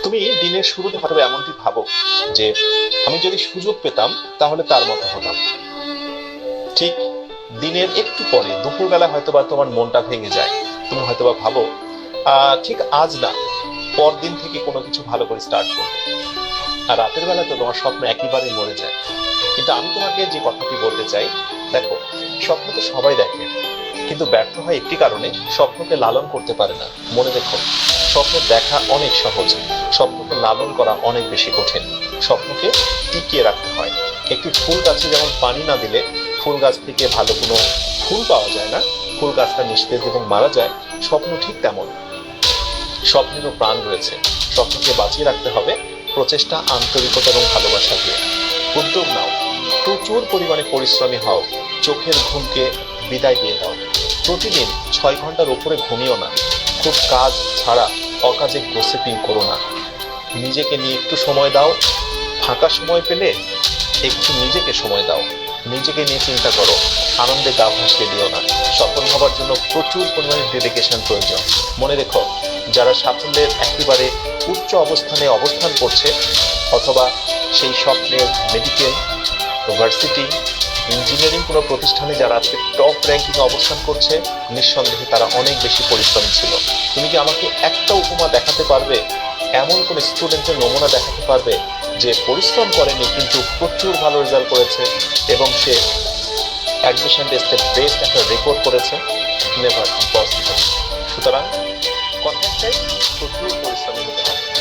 তুমি দিনের শুরুতে হয়তো এমনটি ভাবো যে আমি যদি সুযোগ পেতাম তাহলে তার মতো হতাম। ঠিক দিনের একটু পরে দুপুরবেলা হয়তোবা তোমার মনটা ভেঙে যায়। তুমি হয়তোবা ভাবো ঠিক আজ না, পরদিন থেকে কোনো কিছু ভালো করে স্টার্ট করবো। আর রাতের বেলা তো তোমার স্বপ্ন একেবারে মরে যায়। কিন্তু আমি তোমাকে যে কথাটি বলতে চাই, দেখো, স্বপ্ন তো সবাই দেখে, কিন্তু ব্যর্থ হয় একটি কারণে, স্বপ্নকে লালন করতে পারে না। মনে রেখো, স্বপ্ন দেখা অনেক সহজ, স্বপ্নকে লালন করা অনেক বেশি কঠিন। স্বপ্নকে টিকিয়ে রাখতে হয়। একটি ফুল গাছে যেমন পানি না দিলে ফুল গাছ থেকে ভালো কোনো ফুল পাওয়া যায় না, ফুল গাছটা নিস্তেজ এবং মারা যায়, স্বপ্ন ঠিক তেমন। স্বপ্নেরও প্রাণ রয়েছে। স্বপ্নকে বাঁচিয়ে রাখতে হবে প্রচেষ্টা, আন্তরিকতা এবং ভালোবাসা দিয়ে। উদ্যোগ নাও, প্রচুর পরিমাণে পরিশ্রমী হও, চোখের ঘুমকে বিদায় দিয়ে দাও। প্রতিদিন 6 ঘন্টার উপরে ঘুমিও না। খুব কাজ ছাড়া অকাজে গোসিপিং করো না। নিজেকে নিয়ে একটু সময় দাও। ফাঁকা সময় পেলে একটু নিজেকে সময় দাও। নিজেকে নিয়ে চিন্তা করো। আনন্দে গা ভাসিয়ে দিও না। সফল হবার জন্য প্রচুর পরিমাণে ডেডিকেশন প্রয়োজন। মনে রেখো, যারা সাফল্যের একেবারে উচ্চ অবস্থানে অবস্থান করছে, অথবা সেই স্বপ্নের মেডিকেল, ভার্সিটি, ইঞ্জিনিয়ারিং কোনো প্রতিষ্ঠানে যারা আজকে টপ র্যাঙ্কিং অবস্থান করছে, নিঃসন্দেহে তারা অনেক বেশি পরিশ্রমী ছিল। তুমি কি আমাকে একটা উপমা দেখাতে পারবে, এমন কোন স্টুডেন্টের নমুনা দেখাতে পারবে যে পরিশ্রম করেনি কিন্তু প্রচুর ভালো রেজাল্ট করেছে এবং সে অ্যাডমিশন টেস্টে বেস্ট একটা রেকর্ড করেছে? Never, impossible. সুতরাং কথা একটাই, প্রচুর পরিশ্রমী হতে হবে।